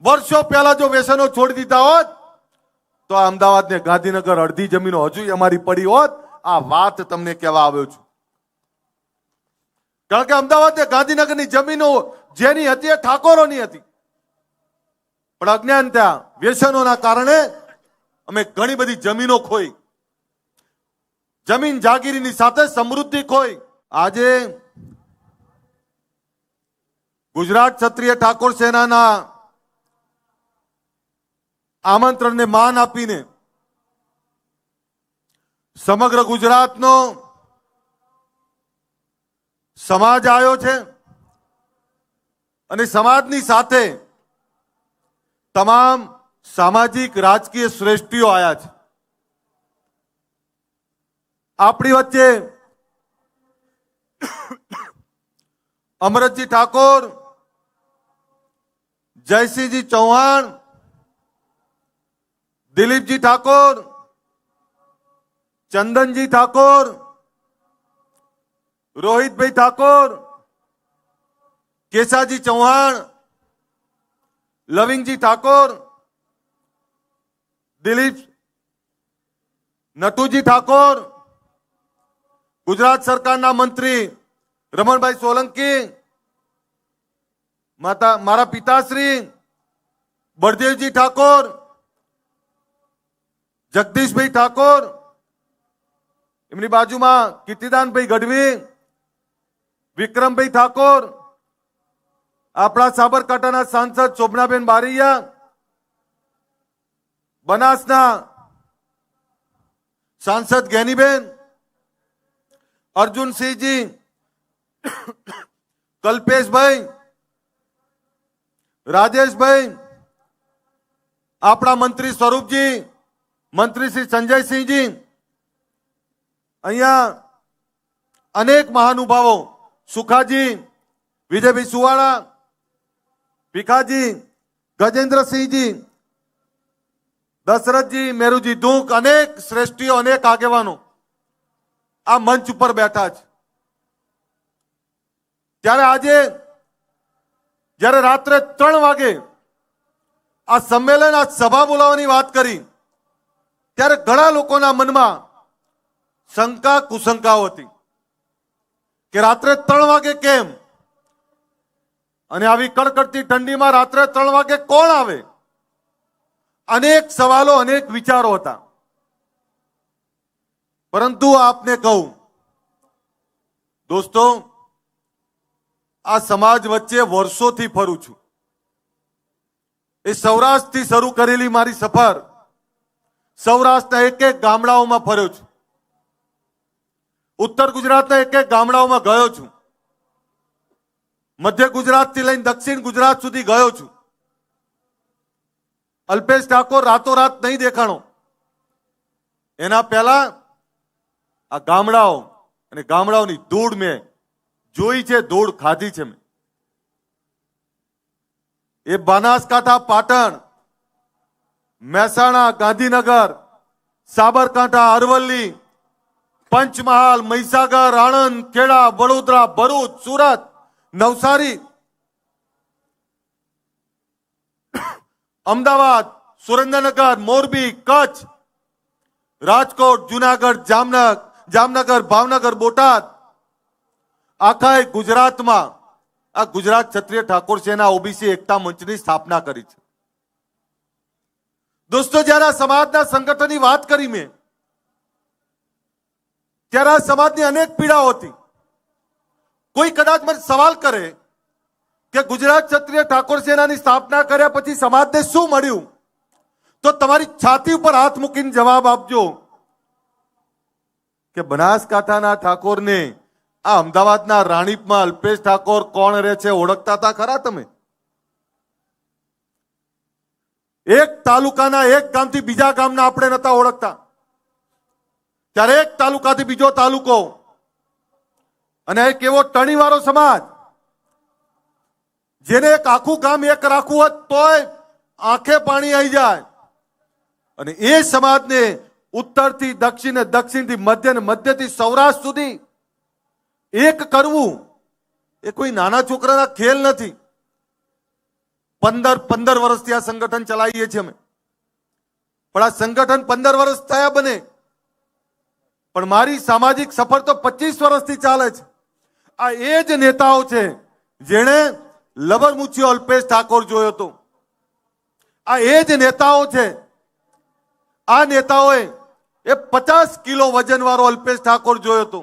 વર્ષો પહેલા જો વ્યસનો છોડી દીધા હોત તો અમદાવાદ ને ગાંધીનગર અડધી જમીનો હજુ અમારી પડી હોત. આ વાત તમને કહેવા આવ્યો છું. કારણ કે અમદાવાદ ને ગાંધીનગરની જમીનો જેની હતી એ ઠાકોરોની હતી, પણ અજ્ઞાનતા વ્યસનોના કારણે અમે ઘણી બધી જમીનો ખોઈ, જમીન જાગીરીની સાથે સમૃદ્ધિ ખોઈ. આજે ગુજરાત ક્ષત્રિય ઠાકોર સેનાના આમંત્રણને માન આપીને સમગ્ર ગુજરાતનો સમાજ આવ્યો છે અને સમાજની સાથે તમામ સામાજિક રાજકીય શ્રેષ્ઠીઓ આવ્યા છે. આપણી વચ્ચે અમરતજી ઠાકોર, જયસિંહજી ચૌહાણ, દિલીપજી ઠાકોર, ચંદનજી ઠાકોર, રોહિતભાઈ ઠાકોર, કેશાજી ચૌહાણ, લવિંગજી ઠાકોર, દિલીપ નટુજી ઠાકોર, ગુજરાત સરકારના મંત્રી રમણભાઈ સોલંકી, મારા પિતાશ્રી બળદેવજી ઠાકોર, જગદીશભાઈ ઠાકોર, એમની બાજુમાં કીર્તિદાનભાઈ ગઢવી, વિક્રમભાઈ ઠાકોર, આપણા સાબરકાંઠાના સાંસદ શોભનાબેન બારૈયા, બનાસના સાંસદ જ્ઞાનીબેન, અર્જુનસિંહજી, કલ્પેશભાઈ, રાજેશભાઈ, આપણા મંત્રી સ્વરૂપજી, મંત્રી શ્રી સંજયસિંહજી, અહીંયા અનેક મહાનુભાવો, સુખાજી, વિજયભાઈ સુવાળા, ભીખાજી, ગજેન્દ્રસિંહજી, દશરથજી, મેરુજી ધૂક, અનેક શ્રેષ્ઠીઓ, અનેક આગેવાનો આ મંચ ઉપર બેઠા છે. ત્યારે આજે જ્યારે રાત્રે 3 વાગે આ સંમેલન, આ સભા બોલાવવાની વાત કરી ત્યારે ઘણા લોકોના મનમાં શંકા કુશંકાઓ હતી કે રાત્રે 3 વાગે કેમ, અને આવી કડકડતી ઠંડીમાં રાત્રે 3 વાગે કોણ આવે? અનેક સવાલો, અનેક વિચારો હતા. પરંતુ આપને કહું દોસ્તો, આ સમાજ વચ્ચે વર્ષોથી ફરું છું. એ સૌરાષ્ટ્રથી શરૂ કરેલી મારી સફર સૌરાષ્ટ્રના એક એક ગામડાઓમાં ફર્યો છું. ઉત્તર ગુજરાતના એક એક ગામડાઓમાં ગયો છું. મધ્ય ગુજરાતથી લઈને દક્ષિણ ગુજરાત સુધી ગયો છું. અલ્પેશ ઠાકોર રાતોરાત નહીં દેખાણો. એના પહેલા આ ગામડાઓ અને ગામડાઓની ધૂળ મેં જોઈ છે, ધૂળ ખાધી છે મેં. એ બનાસકાંઠા, પાટણ, મહેસાણા, ગાંધીનગર, સાબરકાંઠા, અરવલ્લી, પંચમહાલ, મહીસાગર, આણંદ, ખેડા, વડોદરા, ભરૂચ, સુરત, નવસારી, અમદાવાદ, સુરેન્દ્રનગર, મોરબી, કચ્છ, રાજકોટ, જુનાગઢ, જામનગર, ભાવનગર, બોટાદ, આખા ગુજરાતમાં આ ગુજરાત ક્ષત્રિય ઠાકોર સેના ઓબીસી એકતા મંચની સ્થાપના કરી છે. દોસ્તો, જ્યારે આ સમાજના સંગઠનની વાત કરી મેં, ત્યારે આ સમાજની અનેક પીડાઓ હતી. કોઈ કદાચ મને સવાલ કરે કે ગુજરાત ક્ષત્રિય ઠાકોર સેનાની સ્થાપના કર્યા પછી સમાજને શું મળ્યું, તો તમારી છાતી ઉપર હાથ મૂકીને જવાબ આપજો કે બનાસકાંઠાના ઠાકોરને આ અમદાવાદના રાણીપમાં અલ્પેશ ઠાકોર કોણ રહે છે ઓળખતા હતા ખરા તમે? એક તાલુકાના એક ગામથી બીજા ગામના આપણે નતા ઓળખતા. ત્યારે એક તાલુકાથી બીજો તાલુકો, અને એક એવો ટણીવાળો સમાજ જેને એક આખું ગામ એક રાખવું હોત તોય આંખે પાણી આવી જાય. અને એ સમાજને ઉત્તરથી દક્ષિણ, દક્ષિણથી મધ્ય, ને મધ્યથી સૌરાષ્ટ્ર સુધી એક કરવું એ કોઈ નાના છોકરાના ખેલ નથી. પંદર વર્ષથી આ સંગઠન ચલાવીએ છીએ અમે. પણ આ સંગઠન 15 વર્ષ થયા બને, પણ મારી સામાજિક સફર તો 25 વર્ષથી ચાલે છે. આ એ જ નેતાઓ છે જેણે લબરમુચિયો અલ્પેશ ઠાકોર જોયો હતો. આ એ જ નેતાઓ છે, આ નેતાઓએ એ 50 કિલો વજન વાળો અલ્પેશ ઠાકોર જોયો હતો.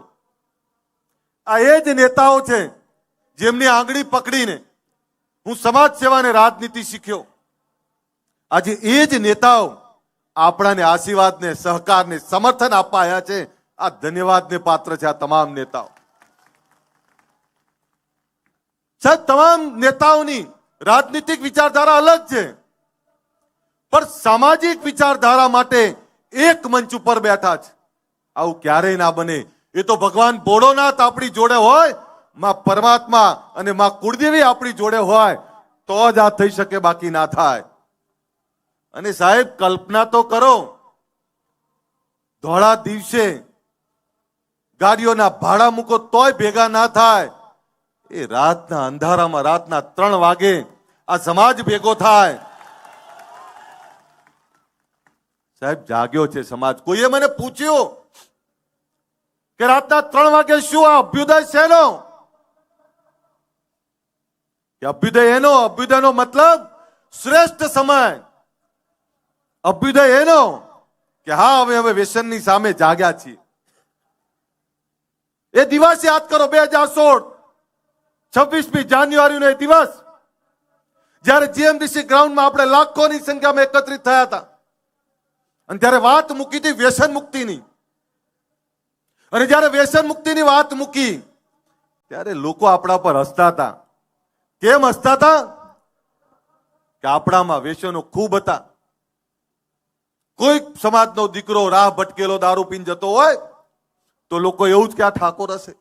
આ એ જ નેતાઓ છે જેમની આંગળી પકડીને હું સમાજ સેવા અને રાજનીતિ શીખ્યો. આજે એ જ નેતાઓ આપણાને આશીર્વાદને, સહકારને, સમર્થન આપવા આવ્યા છે. આ ધન્યવાદને પાત્ર છે આ તમામ નેતાઓ. સાહેબ, તમામ નેતાઓની રાજનીતિક વિચારધારા અલગ છે, પણ સામાજિક વિચારધારા માટે એક મંચ ઉપર બેઠા છે. આવું ક્યારેય ના બને. એ તો ભગવાન ભોળોનાથ આપણી જોડે હોય, માં પરમાત્મા અને માં કુળદેવી આપણી જોડે હોય તો જ આ થઈ શકે, બાકી ના થાય. અને સાહેબ, કલ્પના તો કરો, ધોળા દિવસે ગાડીઓના ભાડા મૂકો તોય ભેગા ના થાય. એ રાતના અંધારામાં રાતના 3 વાગે આ સમાજ ભેગો થાય. સાહેબ, જાગ્યો છે સમાજ. કોઈએ મને પૂછ્યું કે રાતના 3 વાગે શું આ અભ્યુદય શેનો? અભ્યુદયનો મતલબ શ્રેષ્ઠ સમય. અભ્યુદય એનો કે હા, હવે વ્યસનની સામે જાગ્યા છીએ. એ દિવસ યાદ કરો, 2016 26મી જાન્યુઆરીનો એ દિવસ, જ્યારે જીએમડીસી ગ્રાઉન્ડમાં આપણે લાખોની સંખ્યામાં એકત્રિત થયા હતા. અને ત્યારે વાત મૂકી હતી વ્યસન મુક્તિની. અને જ્યારે વ્યસન મુક્તિની વાત મૂકી ત્યારે લોકો આપણા પર હસતા હતા. કેમ હસતા હતા? કે આપણામાં વ્યસનો ખૂબ હતા. કોઈ સમાજનો દીકરો રાહ ભટકેલો દારૂ પીને જતો હોય તો લોકો એવું જ કે આ ઠાકોર હશે.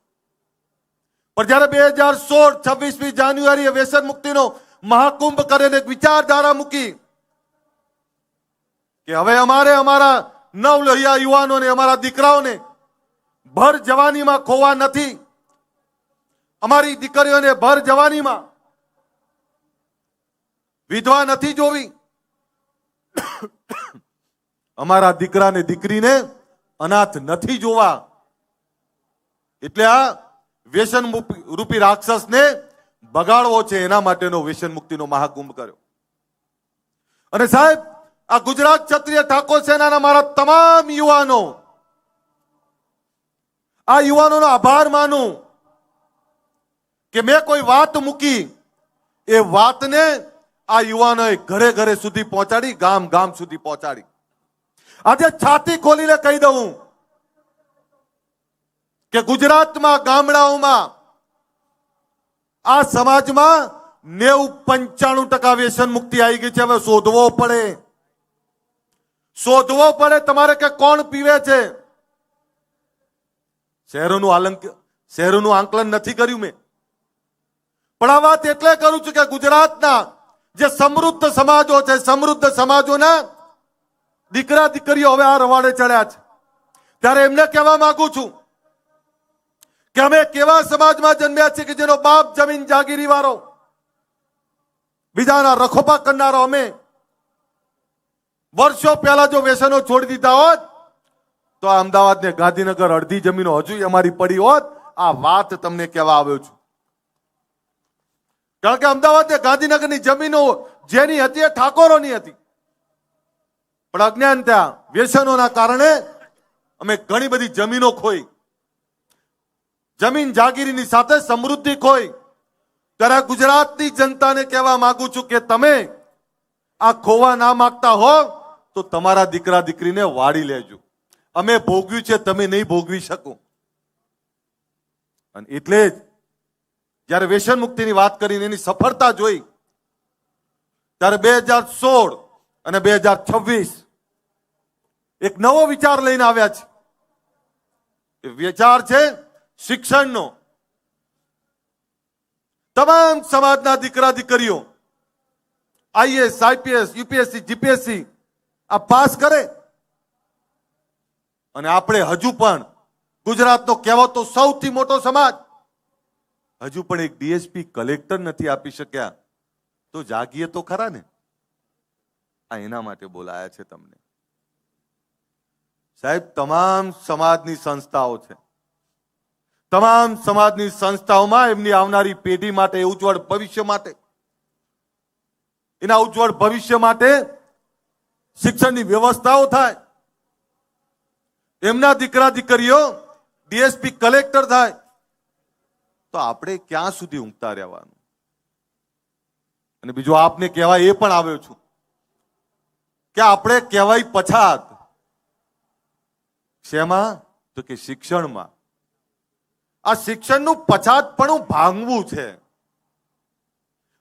પણ જયારે 2016 26મી જાન્યુઆરીએ વ્યસન મુક્તિનો મહાકુંભ કરીને એક વિચારધારા મૂકી કે હવે અમારે અમારા નવલોહિયા યુવાનોને, અમારા દીકરાઓને ભર જવાનીમાં ખોવા નથી. અમારી દીકરીઓને ભર જવાનીમાં વિધવા નથી જોવી. અમારા દીકરાને, દીકરીને અનાથ નથી જોવા. એટલે આ વ્યસન રૂપી રાક્ષસને બગાડવો છે, એના માટેનો વ્યસન મુક્તિનો મહાકુંભ કર્યો. અને સાહેબ, આ ગુજરાત ક્ષત્રિય ઠાકોર સેનાના મારા તમામ યુવાનો, આ યુવાનોનો આભાર માનું કે મેં કોઈ વાત મૂકી, એ વાતને આ યુવાનોએ ઘરે ઘરે સુધી પહોંચાડી, ગામ ગામ સુધી પહોંચાડી. આજે છાતી ખોલીને કહી દઉં કે ગુજરાતમાં ગામડાઓમાં આ સમાજમાં 90-95% વ્યસન મુક્તિ આવી ગઈ છે. હવે શોધવો પડે તમારે કે કોણ પીવે છે. શહેરોનું આંકલન નથી કર્યું મેં, પણ આ વાત એટલે કરું છું કે ગુજરાતના જે સમૃદ્ધ સમાજો છે, સમૃદ્ધ સમાજોના દીકરા દીકરીઓ હવે આ રવાડે ચડ્યા છે. ત્યારે એમને કહેવા માંગુ છું કે અમે કેવા સમાજમાં જન્મ્યા છીએ કે જેનો બાપ જમીન જાગીરી વાળો, બીજાના રખોપા કરનારો અમે વર્ષો પહેલા જો વ્યસનો છોડી દીધા હોત તો આ અમદાવાદ ને ગાંધીનગર અડધી જમીનો હજુ અમારી પડી હોત. આ વાત તમને કહેવા આવ્યો છું. કારણ કે અમદાવાદ ને ગાંધીનગરની જમીનો જેની હતી એ ઠાકોરોની હતી, પણ અજ્ઞાનતા વ્યસનોના કારણે અમે ઘણી બધી જમીનો ખોઈ, જમીન જાગીરીની સાથે સમૃદ્ધિ ખોઈ. ત્યારે ગુજરાતની જનતાને કહેવા માંગુ છું કે તમે આ ખોવા ના માંગતા હો તો તમારા દીકરા દીકરીને વાળી લેજો. અમે ભોગવ્યું છે, તમે નહીં ભોગવી શકો. અને એટલે જ જ્યારે વ્યસન મુક્તિની વાત કરીને એની સફળતા જોઈ ત્યારે 2016 અને 2026 એક નવો વિચાર લઈને આવ્યા છે. એ વિચાર છે શિક્ષણનો. તમામ સમાજના દીકરા દીકરીઓ આઈએએસ, આઈપીએસ, યુપીએસસી, જીપીએસસી આ પાસ કરે. અને આપણે હજુ પણ ગુજરાતનો કહેવાતો સૌથી મોટો સમાજ હજુ પણ એક ડીએસપી કલેક્ટર નથી આપી શક્યા. તો તો જાગીએ તો ખરા ને. આ એના માટે બોલાયા છે તમને. સાહેબ, તમામ સમાજની સંસ્થાઓ છે. તમામ સમાજની સંસ્થાઓમાં એમની આવનારી પેઢી માટે, ઉજ્જવળ ભવિષ્ય માટે, એના ઉજ્જવળ ભવિષ્ય માટે શિક્ષણની વ્યવસ્થાઓ થાય. એમના દીકરા દીકરીઓ ડીએસપી કલેક્ટર થાય. તો આપણે ક્યાં સુધી ઊંઘતા રહેવાનું? અને બીજું આપને કહેવાય એ પણ આવ્યો છું કે આપણે કહેવાય પછાત. શેમાં? તો કે શિક્ષણમાં. આ શિક્ષણનું પછાતપણું ભાંગવું છે.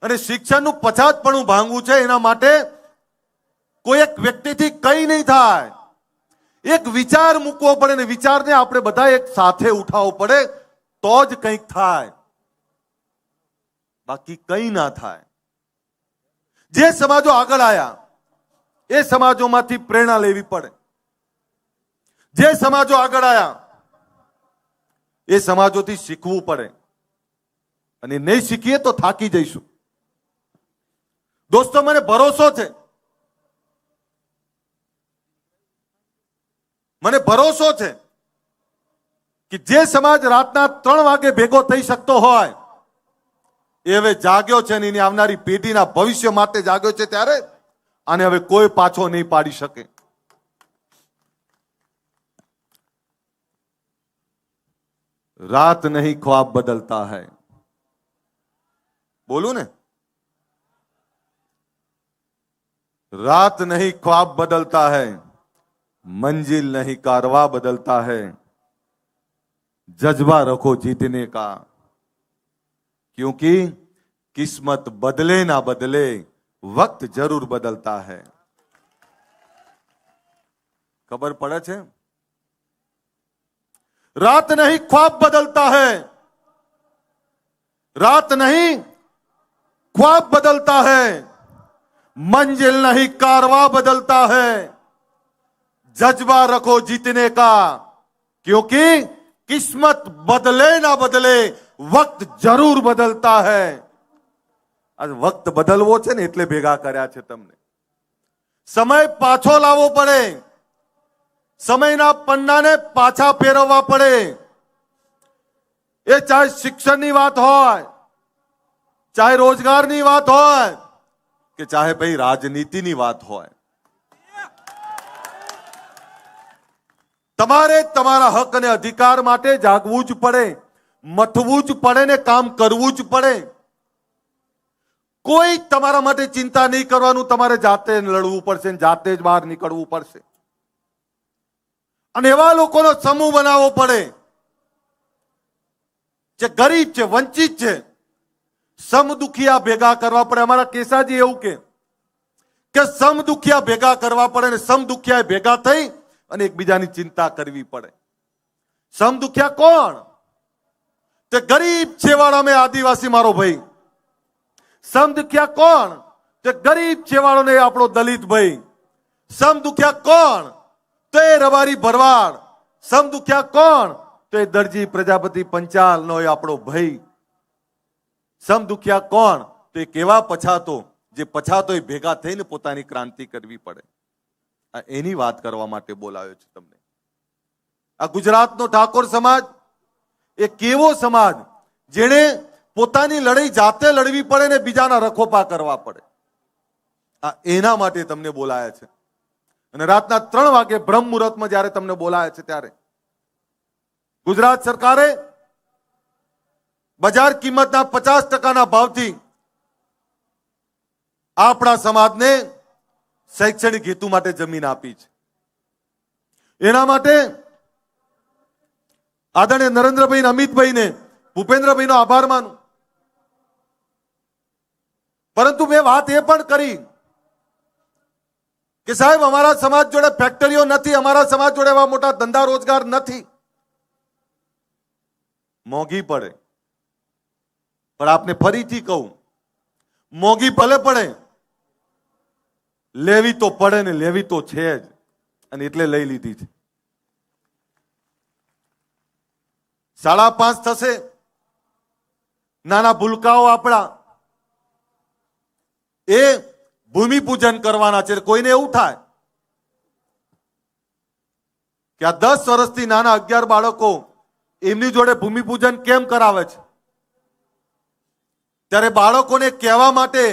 અને શિક્ષણનું પછાતપણું ભાંગવું છે એના માટે કોઈ એક વ્યક્તિથી કઈ નહીં થાય. એક વિચાર મૂકવો પડે ને વિચારને આપણે બધા એક સાથે ઉઠાવવો પડે તો જ કંઈક થાય, બાકી કંઈ ના થાય. જે સમાજો આગળ આવ્યા એ સમાજોમાંથી પ્રેરણા લેવી પડે. જે સમાજો આગળ આવ્યા એ સમાજોથી શીખવું પડે. અને નહીં શીખીએ તો થાકી જઈશું. દોસ્તો, મને ભરોસો છે, મને ભરોસો છે કે જે સમાજ રાતના 3 વાગે ભેગો થઈ શકતો હોય એ હવે જાગ્યો છે અને એની આવનારી પેઢીના ભવિષ્ય માટે જાગ્યો છે. ત્યારે આને હવે કોઈ પાછો નહીં પાડી શકે. રાત નહીં ખ્વાબ બદલતા હૈ. બોલું ને, रात नहीं ख्वाब बदलता है, मंजिल नहीं कारवा बदलता है, जज्बा रखो जीतने का, क्योंकि किस्मत बदले ना बदले वक्त जरूर बदलता है. खबर पड़े छे? रात नहीं ख्वाब बदलता है, रात नहीं ख्वाब बदलता है, मंजिल नहीं कारवा बदलता है, जज्बा रखो जीतने का, क्योंकि किस्मत बदले ना बदले वक्त जरूर बदलता है. आज वक्त बदलवो छे ने એટલે ભેગા કર્યા છે તમને. સમય પાછો લાવવો પડે, સમયના પન્નાને પાછા ફેરવવા પડે. એ ચાહે શિક્ષણની વાત હોય, ચાહે રોજગારની વાત હોય, કે ચાહે ભાઈ રાજનીતિની વાત હોય. તમારે તમારા હક અને અધિકાર માટે જાગવું જ પડે, મથવું જ પડે ને કામ કરવું જ પડે. કોઈ તમારા માટે ચિંતા નહીં કરવાનું. તમારે જાતે લડવું પડશે, જાતે જ બહાર નીકળવું પડશે. અને એવા લોકોનો સમૂહ બનાવવો પડે જે ગરીબ છે, વંચિત છે. સમદુખિયા ભેગા કરવા પડે. અમારા કેસાજી એવું કે સમદુખિયા ભેગા કરવા પડે ને સમદુખિયા ભેગા થઈ અને એકબીજાની ચિંતા કરવી પડે. સમદુખિયા કોણ? તે ગરીબ છેવાડા મેં આદિવાસી મારો ભાઈ. સમદુખિયા કોણ? તે ગરીબ છેવાડો ને આપણો દલિત ભાઈ. સમદુખિયા કોણ? તો એ રબારી ભરવાડ. સમદુખિયા કોણ? તો એ દરજી પ્રજાપતિ પંચાલ નો એ આપણો ભાઈ. સમદુખિયા કોણ? તો એ કેવા પછાતો, જે પછાતો એ ભેગા થઈને પોતાની ક્રાંતિ કરવી પડે. એની વાત કરવા માટે બોલાવ્યો છે તમને. આ ગુજરાતનો ઠાકોર સમાજ એ કેવો સમાજ જેને પોતાની લડાઈ જાતે લડવી પડે ને બીજાના રખોપા કરવા પડે. આ એના માટે તમને બોલાયા છે. અને રાતના 3 વાગે બ્રહ્મ મુહૂર્તમાં જ્યારે તમને બોલાયા છે ત્યારે ગુજરાત સરકારે બજાર કિંમતના 50% ભાવથી આપણા સમાજને શૈક્ષણિક હેતુ માટે જમીન આપી છે. એના માટે આદરણીય નરેન્દ્રભાઈ, અમિતભાઈ ને ભૂપેન્દ્રભાઈ નો આભાર માનું. પરંતુ મેં વાત એ પણ કરી કે સાહેબ અમારા સમાજ જોડે ફેક્ટરીઓ નથી, અમારા સમાજ જોડે એવા મોટા ધંધા રોજગાર નથી. મોંઘી પડે, પણ આપને ફરીથી કહું, મોંઘી ભલે પડે, લેવી તો પડે ને લેવી તો છે જ. અને એટલે લઈ લીધી છે. 5.5 થશે. નાના ભૂલકાઓ આપણા એ ભૂમિપૂજન કરવાના છે. કોઈને એવું થાય કે આ 10 વર્ષથી નાના 11 બાળકો એમની જોડે ભૂમિપૂજન કેમ કરાવે છે, ત્યારે બાળકોને કહેવા માટે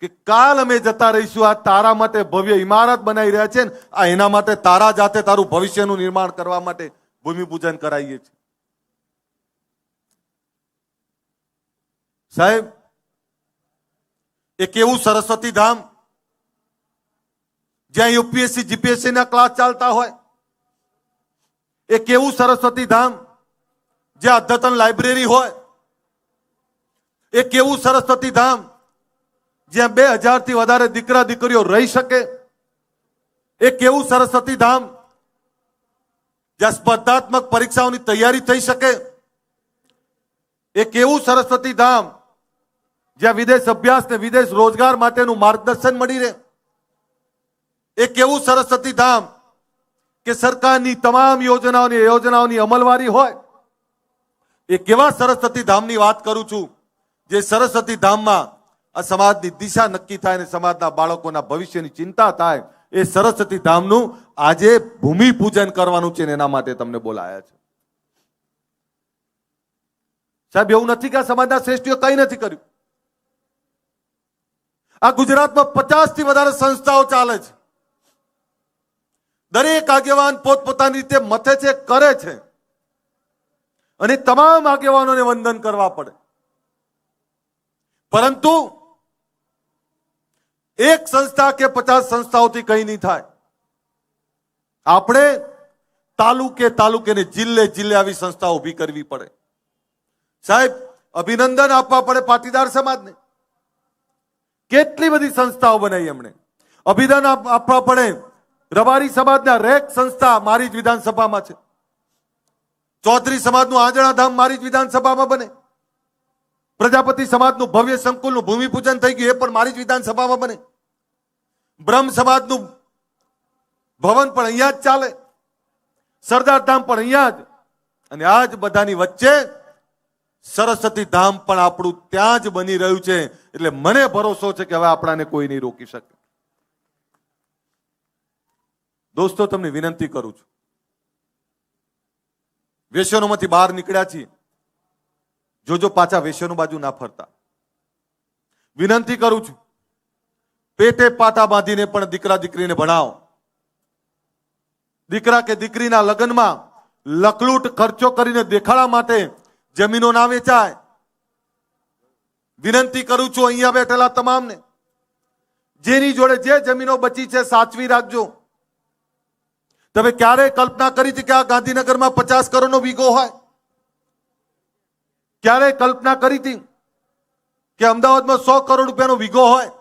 કે કાલ અમે જતા રહીશું, આ તારા માટે ભવ્ય ઇમારત બનાવી રહ્યા છે ને, આ એના માટે તારા જાતે તારું ભવિષ્યનું નિર્માણ કરવા માટે ભૂમિપૂજન કરાવીએ છીએ. સાહેબ, એક એવું સરસ્વતી ધામ જ્યાં યુપીએસસી જીપીએસસી ના ક્લાસ ચાલતા હોય, એક એવું સરસ્વતી ધામ જ્યાં અદ્યતન લાઇબ્રેરી હોય, એક એવું સરસ્વતી ધામ જ્યાં 2000 થી વધારે દીકરા દીકરીઓ રહી શકે, એક એવું સરસ્વતી ધામ જ્યાં સ્પર્ધાત્મક પરીક્ષાઓની તૈયારી થઈ શકે, એક એવું સરસ્વતી ધામ જ્યાં વિદેશ અભ્યાસ ને વિદેશ રોજગાર માટેનું માર્ગદર્શન મળી રહે, એક એવું સરસ્વતી ધામ કે સરકારની તમામ યોજનાઓની અમલવારી હોય. એક એવા સરસ્વતી ધામની વાત કરું છું જે સરસ્વતી ધામમાં આ સમાજની દિશા નક્કી થાય અને સમાજના બાળકોના ભવિષ્યની ચિંતા થાય. એ સરસ્વતી ધામનું આજે ભૂમિપૂજન કરવાનું છે, એના માટે તમને બોલાયા છે. સાહેબ, એવું નથી કે આ સમાજના શ્રેષ્ઠીઓ કંઈ નથી કર્યું. આ ગુજરાતમાં 50 થી વધારે સંસ્થાઓ ચાલે છે. દરેક આગેવાન પોતપોતાની રીતે મથે છે, કરે છે, અને તમામ આગેવાનોને વંદન કરવા પડે. પરંતુ એક સંસ્થા કે 50 સંસ્થાઓથી કંઈ નહીં થાય. આપણે તાલુકે ને જિલ્લે આવી સંસ્થાઓ ઊભી કરવી પડે. સાહેબ, અભિનંદન આપવા પડે પાટીદાર સમાજને. કેટલી બધી સંસ્થાઓ બનાવી એમણે. અભિનંદન આપવા પડે રબારી સમાજના રેક સંસ્થા મારી જ વિધાનસભામાં છે. ચૌધરી સમાજનું આંજણા ધામ મારી જ વિધાનસભામાં બને. પ્રજાપતિ સમાજનું ભવ્ય સંકુલનું ભૂમિપૂજન થઈ ગયું, એ પણ મારી જ વિધાનસભામાં બને. બ્રહ્મ સમાજનું ભવન પણ અહીંયા જ ચાલે. સરદાર ધામ પણ અહીંયા જ. અને આ જ બધાની વચ્ચે સરસ્વતી ધામ પણ આપણું ત્યાં જ બની રહ્યું છે. એટલે મને ભરોસો છે કે હવે આપણાને કોઈ નહીં રોકી શકે. દોસ્તો, તમને વિનંતી કરું છું, વ્યસનોમાંથી બહાર નીકળ્યા છીએ, જોજો પાછા વ્યસનો બાજુ ના ફરતા. વિનંતી કરું છું, પેટે પાટા બાંધીને પણ દીકરા દીકરીને ભણાવો. દીકરા કે દીકરીના લગ્નમાં લકલૂટ ખર્ચો કરીને દેખાડા માટે જમીનો ના વેચાય. વિનંતી કરું છું અહીંયા બેઠેલા તમામને, જેની જોડે જે જમીનો બચી છે સાચવી રાખજો. તમે ક્યારે કલ્પના કરી હતી કે આ ગાંધીનગરમાં 50 કરોડનો વીઘો હોય? ક્યારે કલ્પના કરી હતી કે અમદાવાદમાં 100 કરોડ રૂપિયાનો વીઘો હોય?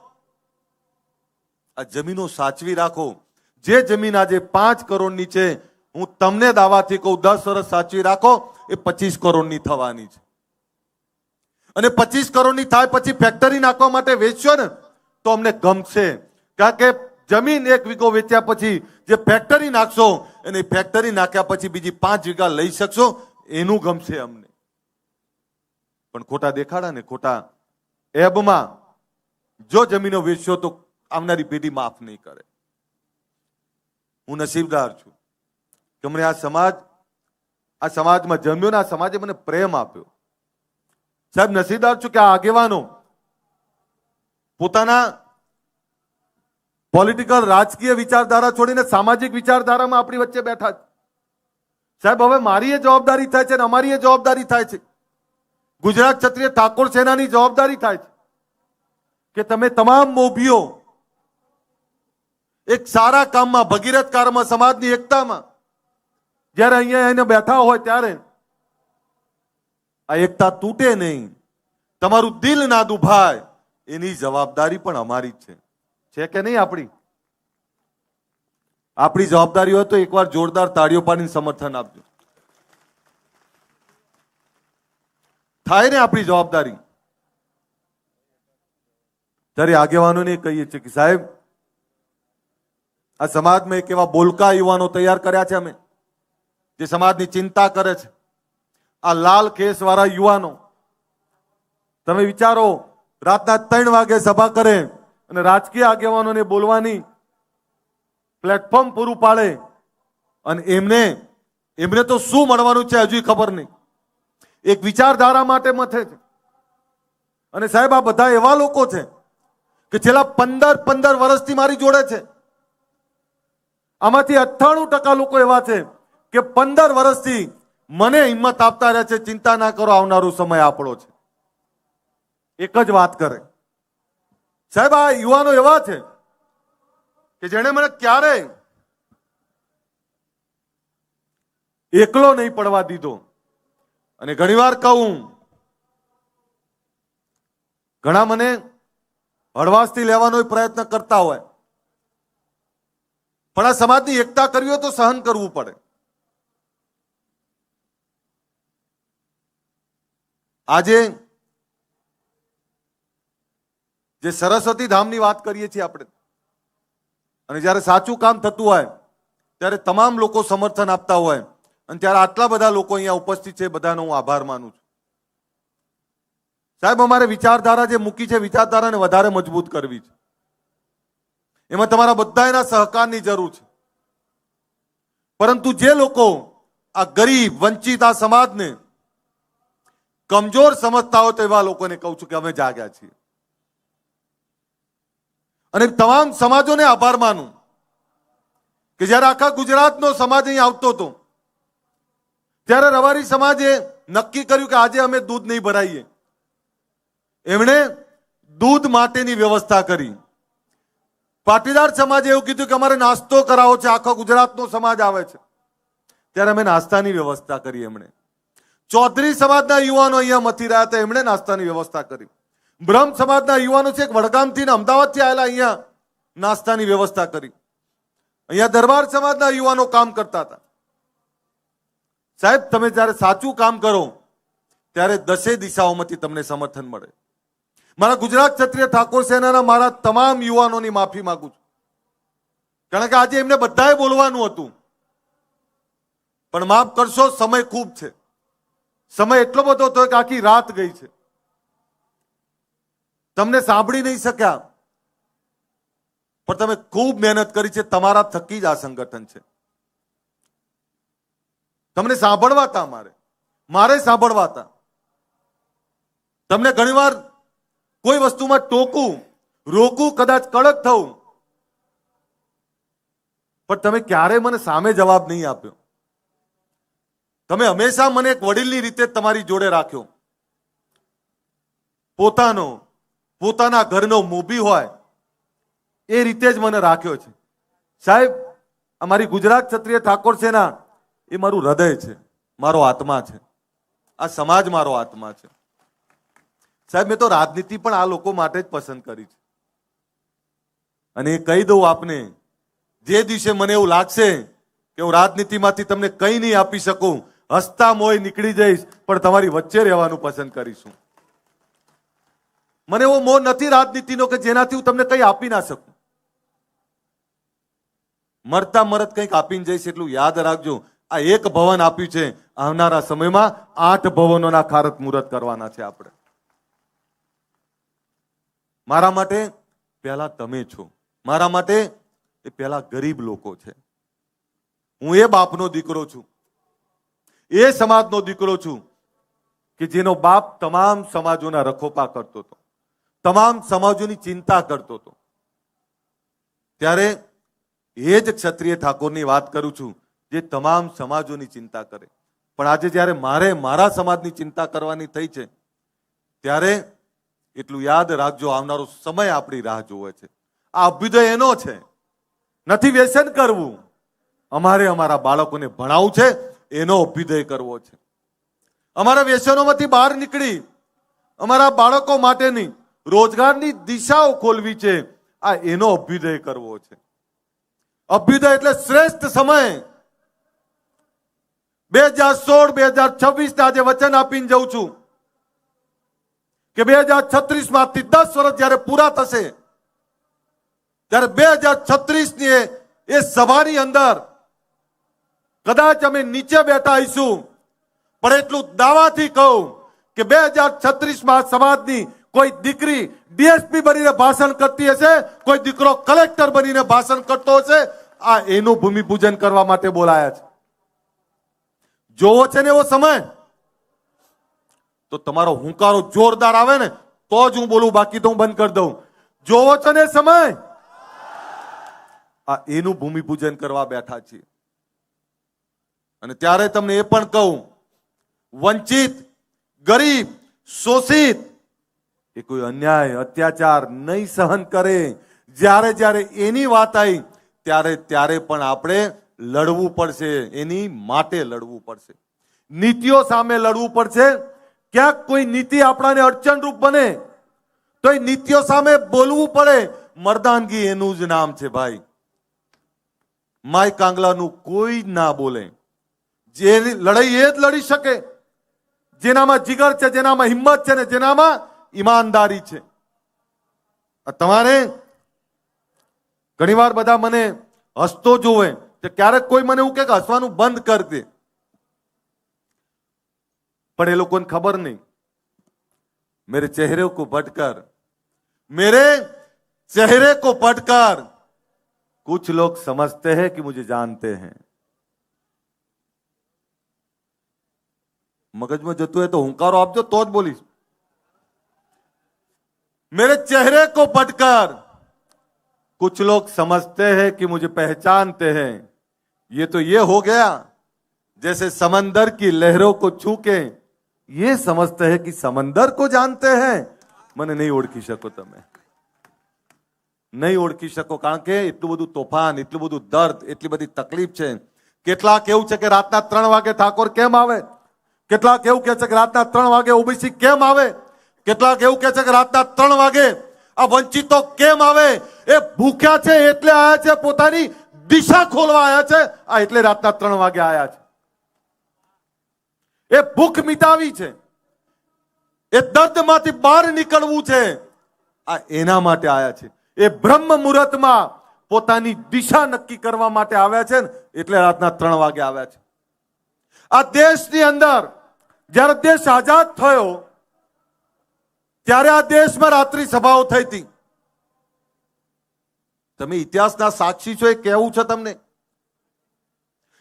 આ જમીનો સાચવી રાખો. જે જમીન આજે 5 કરોડની છે, હું તમને દાવાથી કહું 10 વર્ષ સાચવી રાખો, એ 25 કરોડની થવાની છે. અને 25 કરોડની થાય પછી ફેક્ટરી નાખવા માટે વેચશો ને તો અમને ગમશે. કારણ કે જમીન 1 વીઘો વેચ્યા પછી જે ફેક્ટરી નાખશો, અને ફેક્ટરી નાખ્યા પછી બીજી 5 વીઘા લઈ શકશો, એનું ગમશે અમને. પણ ખોટા દેખાડા ને ખોટા એબમાં જો જમીનો વેચશો તો આવનારી પેઢી માફ નહીં કરે. હું નસીબદાર છું કે મને આ સમાજમાં જન્મ્યો ને આ સમાજે મને પ્રેમ આપ્યો. સાહેબ, નસીબદાર છું કે આ આગેવાનો પોતાના પોલિટિકલ રાજકીય વિચારધારા છોડીને સામાજિક વિચારધારામાં આપણી વચ્ચે બેઠા છે. સાહેબ, હવે મારી એ જવાબદારી થાય છે અને અમારી એ જવાબદારી થાય છે, ગુજરાત ક્ષત્રિય ઠાકોર સેનાની જવાબદારી થાય છે કે તમે તમામ મોભીઓ એક સારા કામમાં, ભગીરથ કાર્યમાં, સમાજની એકતામાં જ્યારે અહીંયા એને બેઠા હોય ત્યારે આ એકતા તૂટે નહીં, તમારું દિલ ના દુભાય, એની જવાબદારી પણ અમારી જ છે કે નહીં? આપણી જવાબદારી હોય તો એકવાર જોરદાર તાળીઓ પાડીને સમર્થન આપજો. થાય ને આપણી જવાબદારી? ત્યારે આગેવાનોને કહીએ છીએ કે સાહેબ, આ સમાજમાં એક એવા બોલકા યુવાનો તૈયાર કર્યા છે અમે, જે સમાજની ચિંતા કરે છે. આ લાલ કેસ વાળા યુવાનો, તમે વિચારો રાતના 3 વાગે સભા કરે અને રાજકીય આગેવાનોને બોલવાની પ્લેટફોર્મ પૂરું પાડે અને એમને તો શું મળવાનું છે હજુ ખબર નહીં. એક વિચારધારા માટે મથે છે. અને સાહેબ આ બધા એવા લોકો છે કે છેલ્લા 15 વર્ષથી મારી જોડે છે. આમાંથી 98% લોકો એવા છે કે 15 વર્ષથી મને હિંમત આપતા રહ્યા છે, ચિંતા ના કરો આવનારો સમય આપણો છે. એક જ વાત કરે સાહેબ, આ યુવાનો એવા છે કે જેણે મને ક્યારેય એકલો નહીં પડવા દીધો. અને ઘણીવાર કહું, ઘણા મને હળવાશથી લેવાનો પ્રયત્ન કરતા હોય, પણ આ સમાજની એકતા કરવી હોય તો સહન કરવું પડે. આજે જે સરસ્વતી ધામની વાત કરીએ છીએ આપણે, અને જ્યારે સાચું કામ થતું હોય ત્યારે તમામ લોકો સમર્થન આપતા હોય, અને ત્યારે આટલા બધા લોકો અહીંયા ઉપસ્થિત છે, બધાનો હું આભાર માનું છું. સાહેબ, અમારે વિચારધારા જે મૂકી છે, વિચારધારાને વધારે મજબૂત કરવી છે. એમાં તમારા બધાના સહકારની જરૂર છે. પરંતુ જે લોકો આ ગરીબ વંચિત આ સમાજને કમજોર સમજતા હોય તો એવા લોકોને કહું છું કે અમે જાગ્યા છીએ. અને તમામ સમાજોને આભાર માનું કે જ્યારે આખા ગુજરાતનો સમાજ અહીં આવતો હતો ત્યારે રબારી સમાજે નક્કી કર્યું કે આજે અમે દૂધ નહીં ભરાઈએ. એમણે દૂધ માટેની વ્યવસ્થા કરી. પાટીદાર સમાજે એવું કીધું કે અમારે નાસ્તો કરાવો છે, આખો ગુજરાતનો સમાજ આવે છે, ત્યારે અમે નાસ્તાની વ્યવસ્થા કરી. એમણે ચૌધરી સમાજના યુવાનો અહીંયા મથી રહ્યા હતા, એમણે નાસ્તાની વ્યવસ્થા કરી. બ્રહ્મ સમાજના યુવાનો છે, વડગામથી ને અમદાવાદથી આવેલા, અહીંયા નાસ્તાની વ્યવસ્થા કરી. અહીંયા દરબાર સમાજના યુવાનો કામ કરતા હતા. સાહેબ, તમે જ્યારે સાચું કામ કરો ત્યારે 10 દિશાઓમાંથી તમને સમર્થન મળે. મારા ગુજરાત ક્ષત્રિય ઠાકોર સેનાના મારા તમામ યુવાનોની માફી માંગુ છું, કારણ કે આજે એમને બધાએ બોલવાનું હતું, પણ માફ કરશો, સમય ખૂબ છે. સમય એટલો બધો હતો કે આખી રાત ગઈ છે. તમને સાંભળી નહીં શક્યા, પણ તમે ખૂબ મહેનત કરી છે. તમારા થકી જ આ સંગઠન છે. તમને સાંભળવા હતા, મારે સાંભળવા હતા. તમને ઘણીવાર કોઈ વસ્તુમાં ટોકું, રોકું, કદાચ કડક થવું, પણ તમે ક્યારે મને સામે જવાબ નહીં આપ્યો. તમે હંમેશા મને એક વડીલની રીતે તમારી જોડે રાખ્યો. પોતાના ઘરનો મોભી હોય એ રીતે જ મને રાખ્યો છે. સાહેબ, અમારી ગુજરાત ક્ષત્રિય ઠાકોર સેના એ મારું હૃદય છે, મારો આત્મા છે. આ સમાજ મારો આત્મા છે. સાહેબ, મેં તો રાજનીતિ પણ આ લોકો માટે જ પસંદ કરી છે. અને એ કહી દઉં આપને, જે દિવસે મને એવું લાગશે કે હું રાજનીતિમાંથી તમને કંઈ નહીં આપી શકું, હસતા મોય નીકળી જઈશ, પણ તમારી વચ્ચે રહેવાનું પસંદ કરીશું. મને એવો મોહ નથી રાજનીતિનો કે જેનાથી હું તમને કંઈ આપી ના શકું. મરતા મરત કંઈક આપીને જઈશ એટલું યાદ રાખજો. આ એક ભવન આપ્યું છે, આવનારા સમયમાં 8 ભવનોના ખારત મુહૂર્ત કરવાના છે આપણે. મારા માટે પહેલા તમે છો, મારા માટે એ પહેલા ગરીબ લોકો છે. હું એ બાપનો દીકરો છું, એ સમાજનો દીકરો છું કે જેનો બાપ તમામ સમાજોના રખોપા કરતો હતો, તમામ સમાજોની ચિંતા કરતો હતો. ત્યારે એ જ ક્ષત્રિય ઠાકોરની વાત કરું છું જે તમામ સમાજોની ચિંતા કરે. પણ આજે જ્યારે મારા સમાજની ચિંતા કરવાની થઈ છે, ત્યારે એટલું યાદ રાખજો, આવનારો સમય આપણી રાહ જોવે છે. આ અભ્યુદય એનો છે, નથી વ્યસન કરવું. અમારે અમારા બાળકોને ભણાવવું છે, એનો અભ્યુદય કરવો છે. અમારા વ્યસનોમાંથી બહાર નીકળી અમારા બાળકો માટેની રોજગારની દિશાઓ ખોલવી છે. આ એનો અભ્યુદય કરવો છે. અભ્યુદય એટલે શ્રેષ્ઠ સમય 2016-2026 આજે વચન આપીને જઉં છું કે 2036માંથી 10 વર્ષ જ્યારે પૂરા થશે ત્યારે 2036ની એ સભાની અંદર કદાચ અમે નીચે બેઠા આવીશું, પણ એટલું દાવાથી કહું કે 2036માં સમાજની કોઈ દીકરી ડીએસપી બનીને ભાષણ કરતી હશે, કોઈ દીકરો કલેક્ટર બનીને ભાષણ કરતો હશે. આ એનું ભૂમિપૂજન કરવા માટે બોલાયા છે. જોવો છે ને એવો સમય તો તમારો હુંકારો જોરદાર આવે ને તો જ હું બોલું, બાકી તો હું બંધ કરી દઉં. જોવો છો ને સમય, આ એનું ભૂમિપૂજન કરવા બેઠા છીએ. અને ત્યારે તમને એ પણ કહું, વંચિત, ગરીબ, શોષિત એ કોઈ અન્યાય અત્યાચાર નહીં સહન કરે. જ્યારે જ્યારે એની વાત આવી ત્યારે પણ આપણે લડવું પડશે, એની માટે લડવું પડશે, નીતિઓ સામે લડવું પડશે. ક્યાંક કોઈ નીતિ આપણાને અડચણરૂપ બને તો એ નીતિઓ સામે બોલવું પડે. મર્દાનગી એનું જ નામ છે ભાઈ. માય કાંગલાનું કોઈ ના બોલે. જે લડાઈ એ જ લડી શકે જેનામાં જીગર છે, જેનામાં હિંમત છે ને જેનામાં ઈમાનદારી છે. તમારે ઘણીવાર બધા મને હસતો જોવે કે ક્યારેક કોઈ મને એવું કે હસવાનું બંધ કર દે, પણ એ લોકોને ખબર નહીં मेरे चेहरे को पढ़कर, मेरे चेहरे को पढ़कर कुछ लोग समझते हैं कि मुझे जानते हैं. મગજમાં જતું હોય તો હુંકારો આપજો તો જ બોલીશ. मेरे चेहरे को पढ़कर कुछ लोग समझते हैं कि मुझे पहचानते हैं. ये तो ये हो गया जैसे समंदर की लहरों को छू के ये समझते हैं कि समंदर को जानते हैं. મને નહીં ઓળખી શકો, તમે નહીં ઓળખી શકો, કારણ કે એટલું બધું તોફાન, એટલું બધું દર્દ, એટલી બધી તકલીફ છે. કેટલાક એવું છે કે રાતના 3 વાગે ઠાકોર કેમ આવે, કેટલાક એવું કહે છે કે રાતના 3 વાગે ઓબીસી કેમ આવે, કેટલાક એવું કહે છે કે રાતના 3 વાગે આ વંચિતો કેમ આવે. એ ભૂખ્યા છે એટલે આયા છે, પોતાની દિશા ખોલવા આયા છે, આ એટલે રાતના 3 વાગે આયા છે. એ ભૂખ મિટાવી છે, એ દર્દમાંથી બહાર નીકળવું છે, આ એના માટે આયા છે. એ બ્રહ્મ મુહૂર્તમાં પોતાની દિશા નક્કી કરવા માટે આવ્યા છે, એટલે રાતના 3 વાગે આવ્યા છે. આ દેશની અંદર જ્યારે દેશ આઝાદ થયો ત્યારે આ દેશમાં રાત્રિ સભાઓ થઈ હતી. તમે ઇતિહાસના સાક્ષી છો, એ કહેવું છે તમને.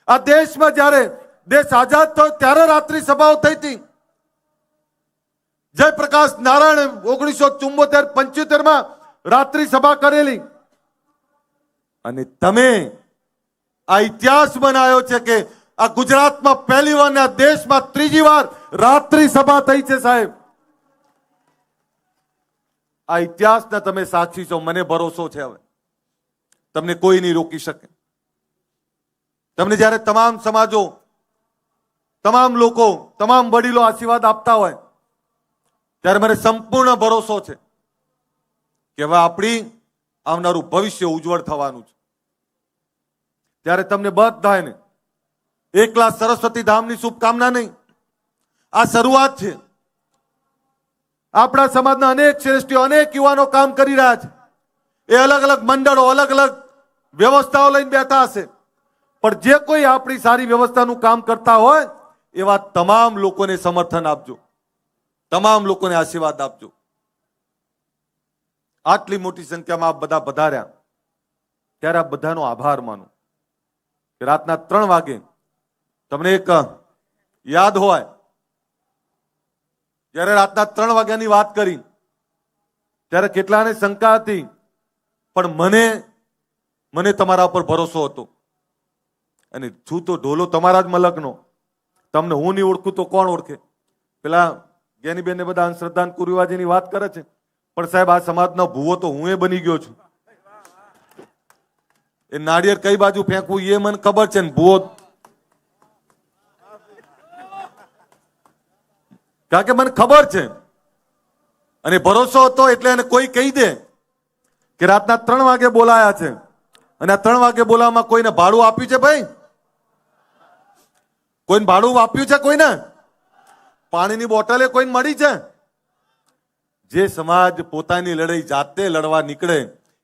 આ દેશમાં જ્યારે દેશ આઝાદ થયો ત્યારે રાત્રિ સભાઓ થઈ હતી. જયપ્રકાશ નારાયણ 1974-75 માં રાત્રિ સભા કરેલી. અને તમે આ ઇતિહાસ બનાવ્યો છે કે આ ગુજરાતમાં પહેલી વાર ને આ દેશમાં ત્રીજી વાર રાત્રિ સભા થઈ છે. સાહેબ, આ ઇતિહાસના તમે સાક્ષી છો. મને ભરોસો છે હવે તમને કોઈ નહીં રોકી શકે. તમને જ્યારે તમામ સમાજો, તમામ લોકો, તમામ વડીલો આશીર્વાદ આપતા હોય ત્યારે મને સંપૂર્ણ ભરોસો છે કે હવે આપણી આવનારું ભવિષ્ય ઉજ્જવળ થવાનું છે. ત્યારે તમને બધાને એકલા સરસ્વતી ધામની શુભકામના નહીં, આ શરૂઆત છે. આપણા સમાજના અનેક શ્રેષ્ઠીઓ, અનેક યુવાનો કામ કરી રહ્યા છે. એ અલગ અલગ મંડળો, અલગ અલગ વ્યવસ્થાઓ લઈને બેઠા હશે, પણ જે કોઈ આપણી સારી વ્યવસ્થાનું કામ કરતા હોય એવા તમામ લોકોને સમર્થન આપજો, તમામ લોકોને આશીર્વાદ આપજો. આટલી મોટી સંખ્યામાં આપ બધા પધાર્યા ત્યારે આ બધાનો આભાર માનું. કે રાતના 3 વાગે તમને એક યાદ હોય, જ્યારે રાતના 3 વાગ્યાની વાત કરી ત્યારે કેટલાને શંકા હતી, પણ મને તમારા ઉપર ભરોસો હતો. અને છું તો ઢોલો તમારા જ મલકનો, તમને હું નહીં ઓળખું તો કોણ ઓળખે. પેલા જ્ઞાનીબેન ને બધા અંધશ્રદ્ધા કુરિવાજીની વાત કરે છે, પણ સાહેબ આ સમાજનો ભૂવો તો હું બની ગયો છું. એ નાળિયેર કઈ બાજુ ફેંકવું એ મને ખબર છે ને ભૂવો, કારણ કે મને ખબર છે અને ભરોસો હતો. એટલે એને કોઈ કહી દે કે રાતના 3 વાગે બોલાયા છે અને આ 3 વાગે બોલાવવામાં કોઈને ભાડું આપ્યું છે? ભાઈ, કોઈને ભાડું આપ્યું છે? કોઈને પાણીની બોટલે કોઈને મળી છે? જે સમાજ પોતાની લડાઈ જાતે લડવા નીકળે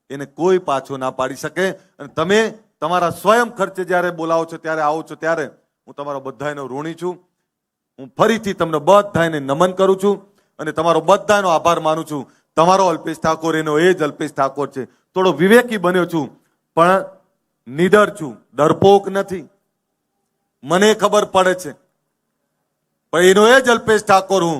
એને કોઈ પાછો ના પાડી શકે. અને તમે તમારા સ્વયં ખર્ચે જ્યારે બોલાવો છો, ત્યારે આવો છો, ત્યારે હું તમારો બધાનો ઋણી છું. હું ફરીથી તમને બધાને નમન કરું છું. અને તમારો બધાનો આભાર માનું છું. તમારો અલ્પેશ ઠાકોર એનો એ જ અલ્પેશ ઠાકોર છે. થોડો વિવેકી બન્યો છું, પણ નિડર છું, ડરપોક નથી. મને ખબર પડે છે, પણ એનો એ જ અલ્પેશ ઠાકોર હું.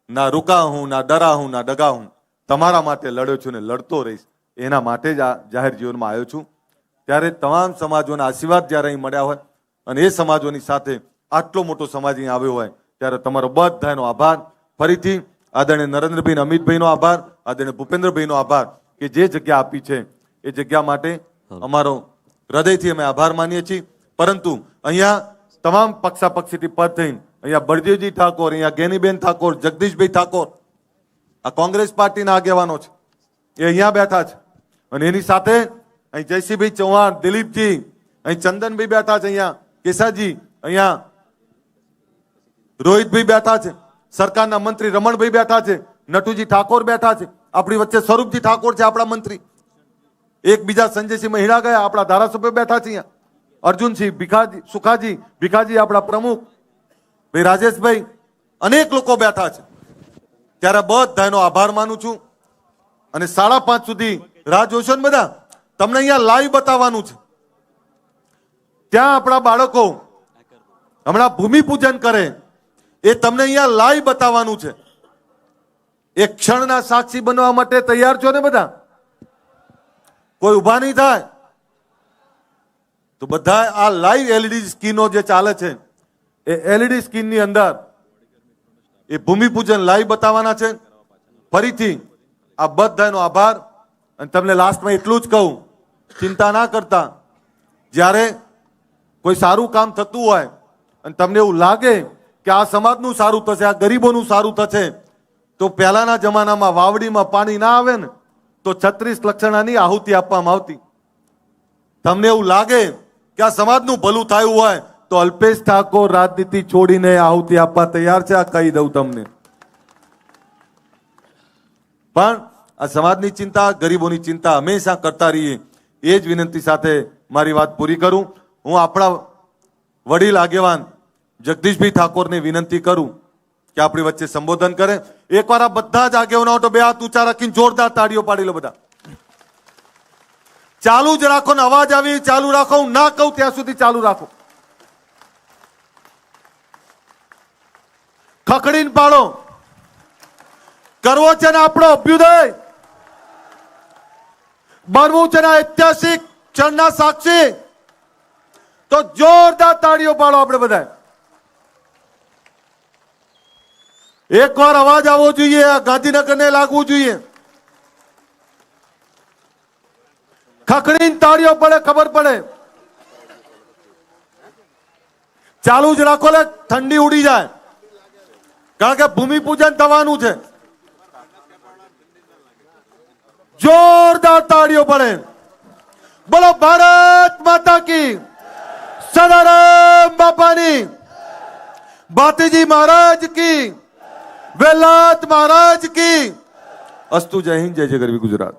ના રૂકા હું, ના ડરા હું, ના ડગા હું. તમારા માટે લડ્યો છું ને લડતો રહીશ. એના માટે જ આ જાહેર જીવનમાં આવ્યો છું. ત્યારે તમામ સમાજોના આશીર્વાદ જ્યારે અહીં મળ્યા હોય અને એ સમાજોની સાથે આટલો મોટો સમાજ અહીં આવ્યો હોય, ત્યારે તમારો બધાનો આભાર. ફરીથી આદરણીય નરેન્દ્રભાઈ, અમિતભાઈનો આભાર, આદરણીય ભૂપેન્દ્રભાઈનો આભાર કે જે જગ્યા આપી છે એ જગ્યા માટે અમારો હૃદયથી અમે આભાર માનીએ છીએ. પરંતુ અહીંયા તમામ પક્ષાપક્ષીથી પદ થઈને અહીંયા બળદેવજી ઠાકોર, અહીંયા ગેનીબેન ઠાકોર, જગદીશભાઈ ઠાકોર, આ કોંગ્રેસ પાર્ટીના આગેવાનો છે, એ અહીંયા બેઠા છે. અને એની સાથે અહીં જયસિંહભાઈ ચૌહાણ, દિલીપજી, અહીં ચંદનભાઈ બેઠા છે, અહીંયા કેસાજી, અહીંયા રોહિતભાઈ બેઠા છે, સરકારના મંત્રી રમણભાઈ બેઠા છે, નટુજી ઠાકોર બેઠા છે, આપણી વચ્ચે સ્વરૂપજી ઠાકોર છે આપણા મંત્રી, એક બીજા સંજયસિંહ મહિડા ગયા, આપણા ધારાસભ્ય બેઠા છે, અહીંયા અર્જુનસિંહ ભીખાજી આપણા પ્રમુખ ભાઈ રાજેશભાઈ, અનેક લોકો બેઠા છે. ત્યારે બધાનો આભાર માનું છું. અને 5:30 સુધી રાહ જોશો ને બધા, તમને અહીંયા લાઈવ બતાવવાનું છે. ત્યાં આપણા બાળકો હમણાં ભૂમિપૂજન કરે, એ તમને અહીંયા લાઈવ બતાવવાનું છે. એક ક્ષણના સાક્ષી બનવા માટે તૈયાર છો ને બધા? કોઈ ઉભા નહીં થાય તો બધા આ લાઈવ એલઈડી સ્ક્રીનો જે ચાલે છે, એ એલઈડી સ્ક્રીનની અંદર એ ભૂમિપૂજન લાઈવ બતાવવાના છે. ફરીથી આ બધાનો આભાર. અને તમને લાસ્ટમાં એટલું જ કહું, ચિંતા ના કરતા. જ્યારે કોઈ સારું કામ થતું હોય અને તમને એવું લાગે કે આ સમાજનું સારું થશે, આ ગરીબોનું સારું થશે, તો પહેલાના જમાનામાં વાવડીમાં પાણી ના આવે ને તો 36 લક્ષણાની આહુતિ આપવામાં આવતી. તમને એવું લાગે કે આ સમાજનું ભલું થયું હોય તો અલ્પેશ ઠાકોર રાજનીતિ છોડીને આહુતિ આપવા તૈયાર છે. આ કહી દઉં તમને. પણ આ સમાજની ચિંતા, ગરીબોની ચિંતા હંમેશા કરતા રહીએ, એ જ વિનંતી સાથે મારી વાત પૂરી કરું. હું આપણા વડીલ આગેવાન જગદીશભાઈ ઠાકોરને વિનંતી કરું કે આપણી વચ્ચે સંબોધન કરે. એકવાર આ બધા જ આગેવાનો તો બે હાથ ઊંચા રાખીને જોરદાર તાળીઓ પાડી લો બધા. ચાલુ જ રાખો ને, અવાજ આવી ચાલુ રાખો, હું ના કહું ત્યાં સુધી ચાલુ રાખો. ખખડીને પાડો. કરવો છે ને આપણો અભ્યુદય, બનવું છે ને ઐતિહાસિક ક્ષણના સાક્ષી, તો જોરદાર તાળીઓ પાડો આપણે બધા. એકવાર અવાજ આવવો જોઈએ, ગાંધીનગરને લાગવું જોઈએ. ખખડીને તાળીઓ પડે, ખબર પડે. ચાલુ જ રાખો લે, ઠંડી ઉડી જાય, કારણ કે ભૂમિપૂજન થવાનું છે. જોરદાર તાળીઓ પડે. બોલો ભારત માતા કી, સદારામ બાપાની, ભાતીજી મહારાજ કી, વેલાત મહારાજ કી. અસ્તુ. જય હિન્દ, જય જય ગરવી ગુજરાત.